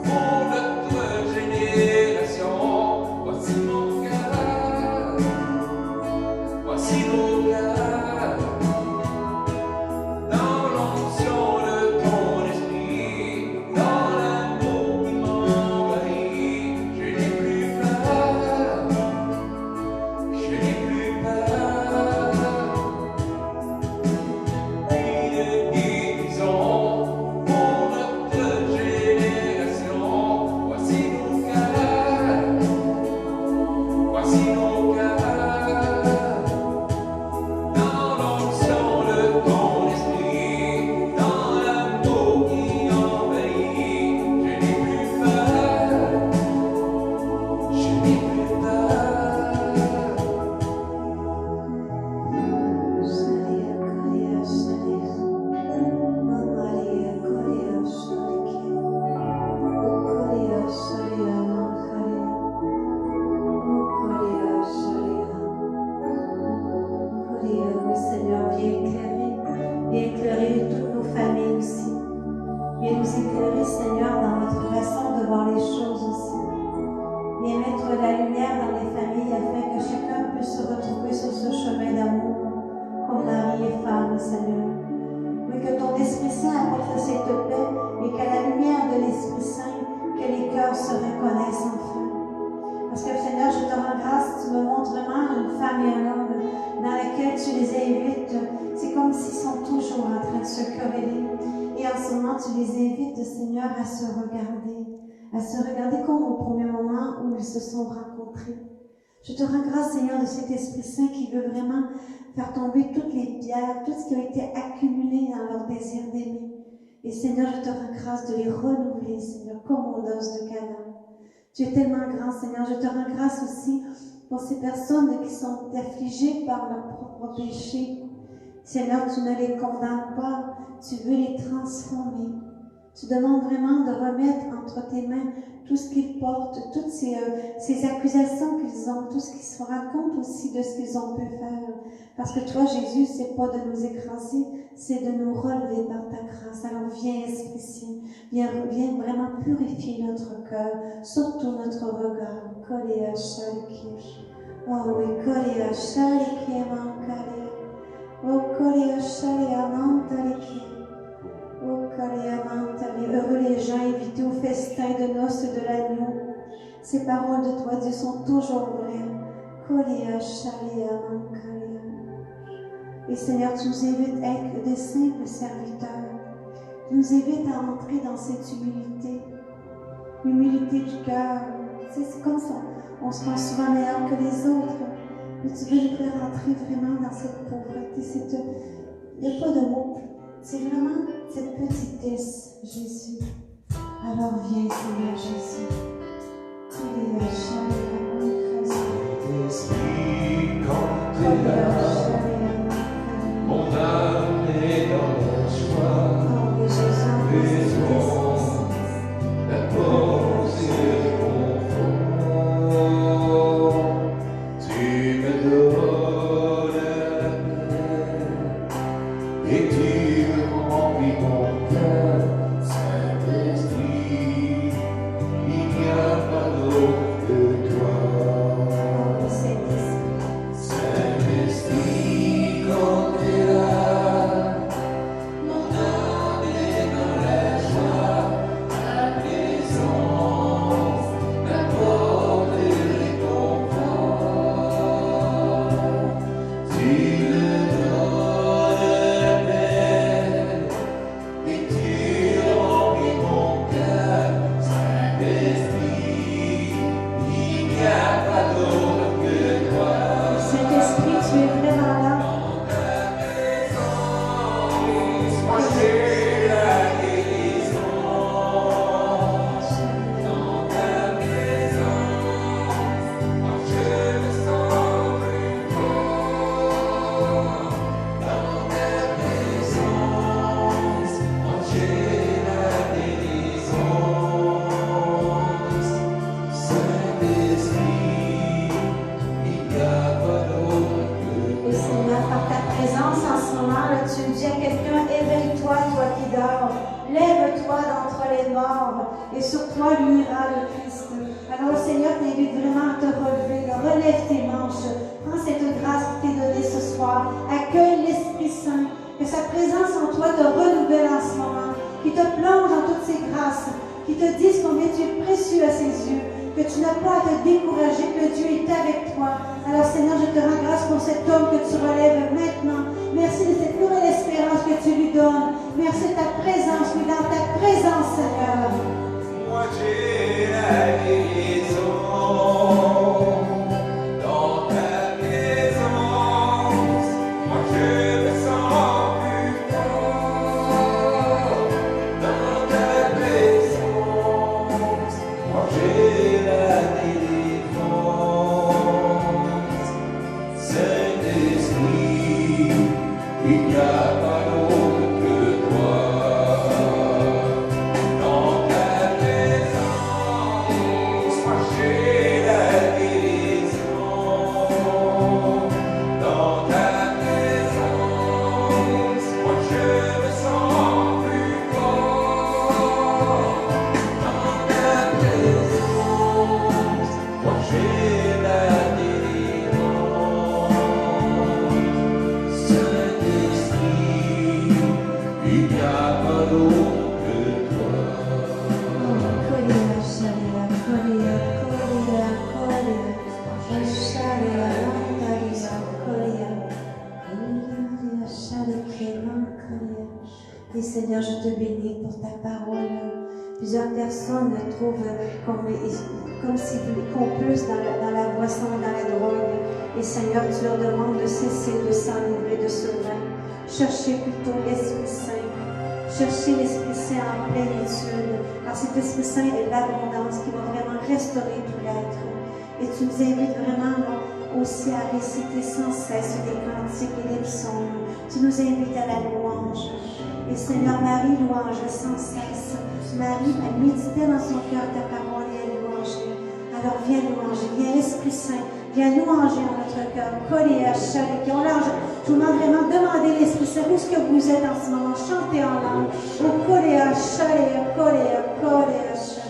pour notre génération. Voici mon cœur. Voici mon cœur. améliorer, Seigneur, dans notre façon de voir les choses aussi. Viens mettre la lumière dans les familles afin que chacun puisse se retrouver sur ce chemin d'amour, comme mari et femme, Seigneur. Oui, que ton Esprit Saint apporte cette paix et qu'à la lumière de l'Esprit Saint, que les cœurs se reconnaissent enfin. Parce que Seigneur, je te rends grâce, tu me montres vraiment une femme et un homme dans lesquels tu les invites. C'est comme s'ils sont toujours en train de se quereller. Et en ce moment, tu les invites, Seigneur, à se regarder comme au premier moment où ils se sont rencontrés. Je te rends grâce, Seigneur, de cet Esprit Saint qui veut vraiment faire tomber toutes les pierres, tout ce qui a été accumulé dans leur désir d'aimer. Et Seigneur, je te rends grâce de les renouveler, Seigneur, comme aux noces de Cana. Tu es tellement grand, Seigneur. Je te rends grâce aussi pour ces personnes qui sont affligées par leur propre péché. Seigneur, tu ne les condamnes pas, tu veux les transformer. Tu demandes vraiment de remettre entre tes mains tout ce qu'ils portent, toutes ces accusations qu'ils ont, tout ce qu'ils se rendent compte aussi de ce qu'ils ont pu faire. Parce que toi, Jésus, c'est pas de nous écraser, c'est de nous relever par ta grâce. Alors viens, Esprit Saint, viens vraiment purifier notre cœur, surtout notre regard. Koléa Shalikish. Oh oui, Koléa Shalikimankalia. Oh Koléa Shaliamantaliki. Oh, heureux les gens invités au festin de noces de l'agneau. Ces paroles de toi, Dieu, sont toujours vraies. Et Seigneur, tu nous invites à être des simples serviteurs. Tu nous invites à entrer dans cette humilité. L'humilité du cœur. C'est comme ça. On se pense souvent meilleur que les autres. Mais tu veux nous faire entrer vraiment dans cette pauvreté. Il n'y a pas de mots. C'est vraiment cette petitesse, Jésus. Alors viens, Seigneur Jésus. Esprit, quand tu es là, mon âme est dans la joie. Besoin d'apporter confort. Tu me donnes la paix et tu remplis mon cœur. Saint-Esprit, il n'y a pas d'autre que toi. Saint-Esprit, quand tu es là, mon âme est dans la joie. Ta présence m'apporte le réconfort. Tu me donnes la paix et tu remplis mon cœur. Saint-Esprit, il n'y a pas d'autre que toi. Saint-Esprit, tu es vraiment là. Dans ta présence, moi j'ai la guérison. Dans ta présence, moi je me sens plus fort. Dans ta présence, moi j'ai la guérison. Saint-Esprit, il n'y a pas d'autre que Et Seigneur, par ta présence en ce moment, là, tu dis à quelqu'un, éveille-toi, toi qui dors, lève-toi d'entre les morts, et sur toi luira le Christ. Alors le Seigneur t'invite vraiment à te relever, là. Relève tes manches, prends cette grâce qui t'est donnée ce soir, accueille l'Esprit Saint, que sa présence en toi te renouvelle en ce moment, qui te plonge dans toutes ces grâces, qui te disent combien tu es précieux à ses yeux, que tu n'as pas à te décourager, que Dieu est avec toi. Alors Seigneur, je te rends grâce pour cet homme que tu relèves maintenant. Merci de cette nouvelle espérance que tu lui donnes. Merci de ta présence, oui, dans ta présence, Seigneur. moi j'ai la guérison. Dans ta présence, moi je me sens plus fort. Dans ta présence, moi j'ai la délivrance. Saint-Esprit, il n'y a pas d'autre que toi. Dans ta Plusieurs personnes trouvent comme s'ils font plus dans la boisson et dans la drogue. Et Seigneur, tu leur demandes de cesser de s'enivrer de ce vin. Cherchez plutôt l'Esprit Saint. Cherchez l'Esprit Saint en plénitude. Car cet Esprit Saint est l'abondance qui va vraiment restaurer tout l'être. Et tu nous invites vraiment aussi à réciter sans cesse des cantiques et des psaumes. Tu nous invites à la louange. Et Seigneur, Marie louange sans cesse. Marie a médité dans son cœur ta parole et elle louangeait. Alors viens louanger, viens Esprit Saint, viens louanger en notre cœur. Koléa, Shalek. Je vous demande vraiment, demandez l'Esprit Saint, où est-ce que vous êtes en ce moment? Chantez en langue. Oh, Koléa, Shalek, Koléa, Koléa, Shalek.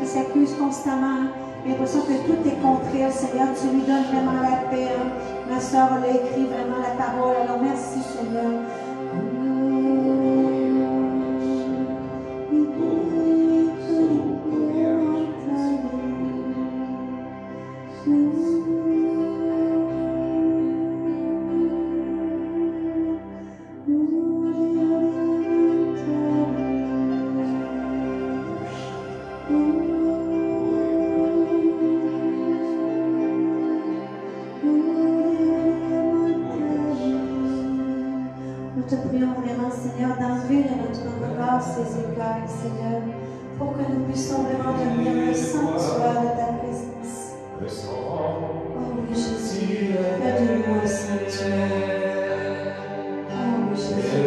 Qui s'accuse constamment, j'ai l'impression que tout est contre elle. Seigneur, tu lui donnes vraiment la paix. Ma soeur, elle a écrit vraiment la parole. Alors merci, Seigneur. Ces écailles, Seigneur, pour que nous puissions vraiment devenir le sanctuaire de ta présence. Oh oui, Jésus, fais de nous un sanctuaire. Oh oui, Jésus,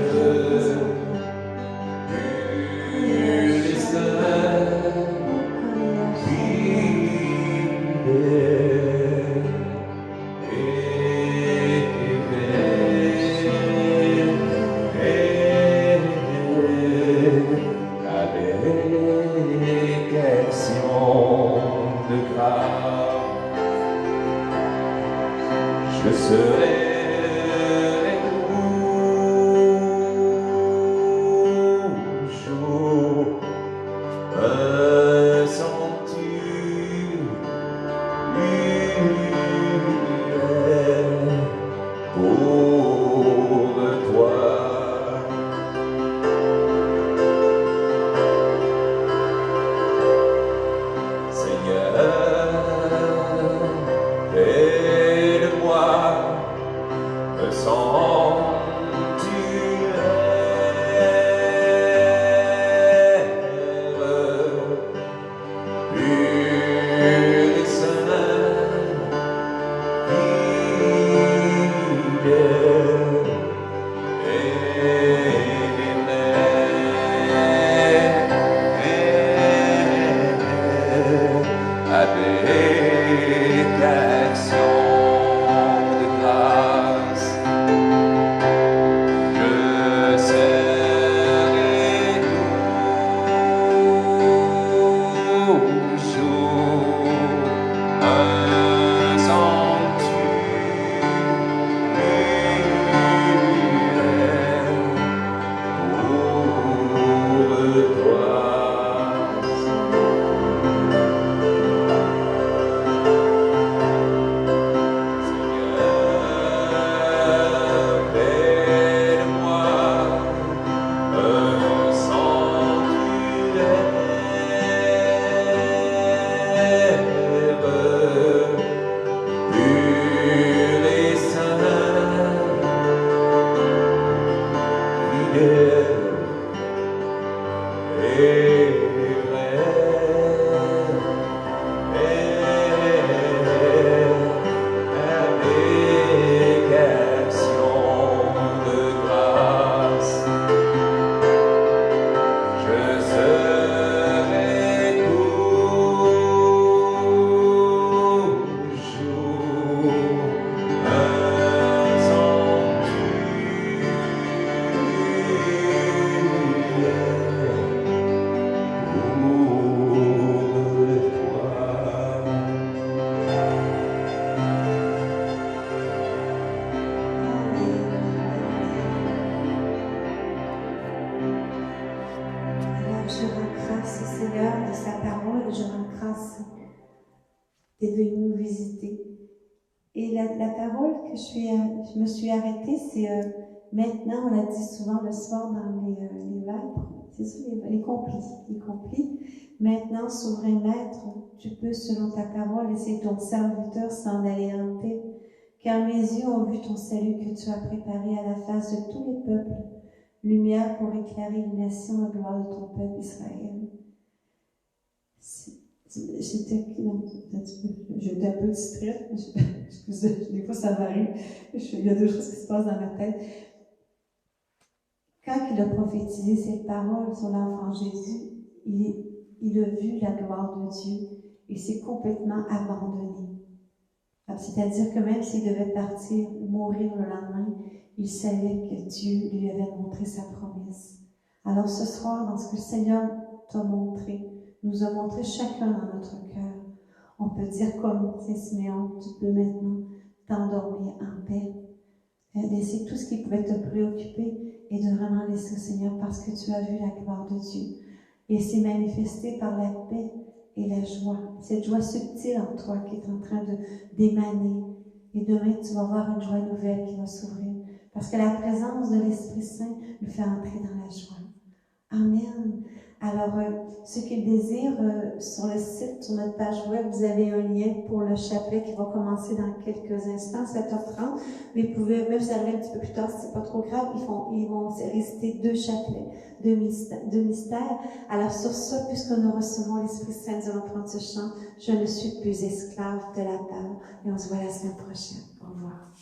d'être venu nous visiter. Et la parole que je me suis arrêtée, c'est maintenant, on l'a dit souvent le soir dans les vêpres, c'est ça, les complis. Maintenant, souverain maître, tu peux, selon ta parole, laisser ton serviteur s'en aller en paix, car mes yeux ont vu ton salut que tu as préparé à la face de tous les peuples, lumière pour éclairer les nations à gloire de ton peuple Israël. J'étais un peu distraite, excusez, des fois ça m'arrive, il y a deux choses qui se passent dans ma tête. Quand il a prophétisé cette parole sur l'enfant Jésus, il a vu la gloire de Dieu et s'est complètement abandonné. C'est-à-dire que même s'il devait partir, mourir le lendemain, il savait que Dieu lui avait montré sa promesse. Alors ce soir, dans ce que le Seigneur t'a montré, nous a montré chacun dans notre cœur, on peut dire comme Saint Siméon, tu peux maintenant t'endormir en paix, laisser tout ce qui pouvait te préoccuper et de vraiment laisser au Seigneur parce que tu as vu la gloire de Dieu. Et c'est manifesté par la paix et la joie, cette joie subtile en toi qui est en train d'émaner. Et demain, tu vas voir une joie nouvelle qui va s'ouvrir. Parce que la présence de l'Esprit Saint nous fait entrer dans la joie. Amen. Alors, ceux qui le désirent, sur le site, sur notre page web, vous avez un lien pour le chapelet qui va commencer dans quelques instants, 7h30. Mais vous pouvez, même si vous arrivez un petit peu plus tard, c'est pas trop grave, ils vont réciter 2 chapelets, 2 mystères. Alors, sur ça, puisque nous recevons l'Esprit Saint, nous allons prendre ce chant. Je ne suis plus esclave de la peur. Et on se voit la semaine prochaine. Au revoir.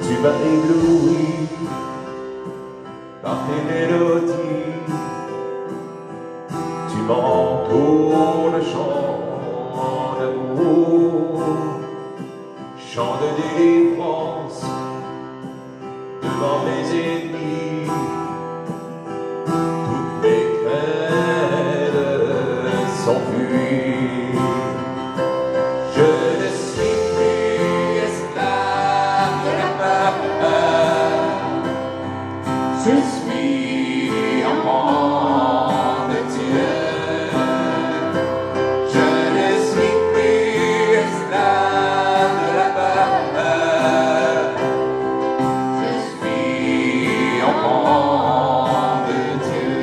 Tu m'as ébloui par tes mélodies, tu m'entoures le chant d'amour, chant de délivrance devant mes ennemis. Toutes mes craintes s'enfuient. Je ne suis plus esclave de la peur. Je suis enfant de Dieu. Je ne suis plus esclave de la peur. Je suis enfant de Dieu.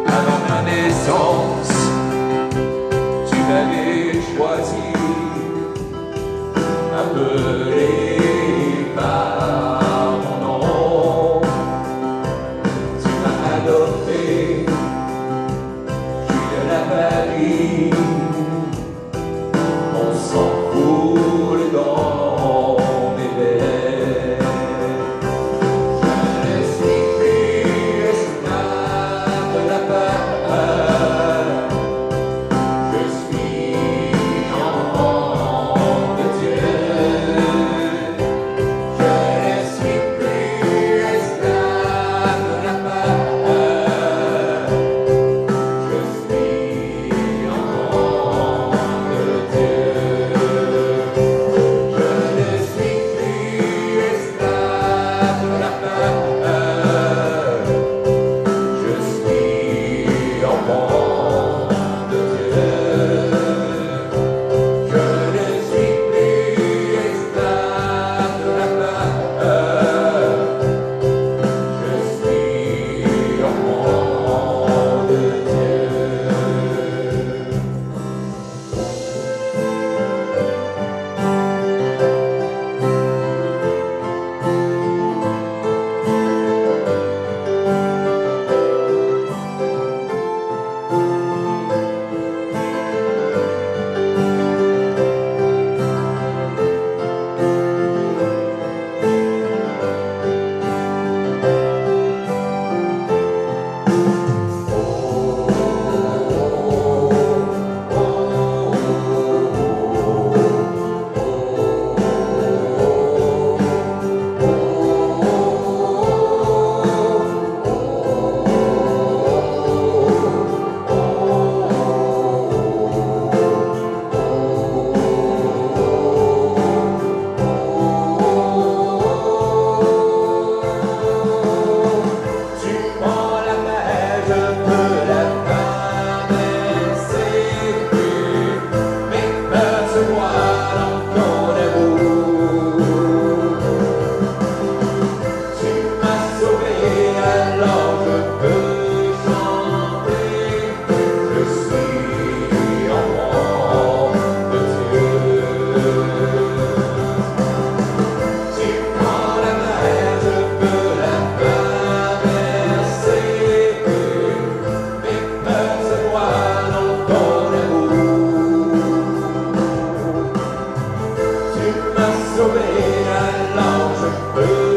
Avant ma naissance, tu m'avais choisi, appelé par mon nom. Tu m'as adopté, je suis de la famille. Mon sang coule dans mes veines. Je ne suis plus esclave de la peur. Je suis enfant de Dieu. sauvé, alors je peux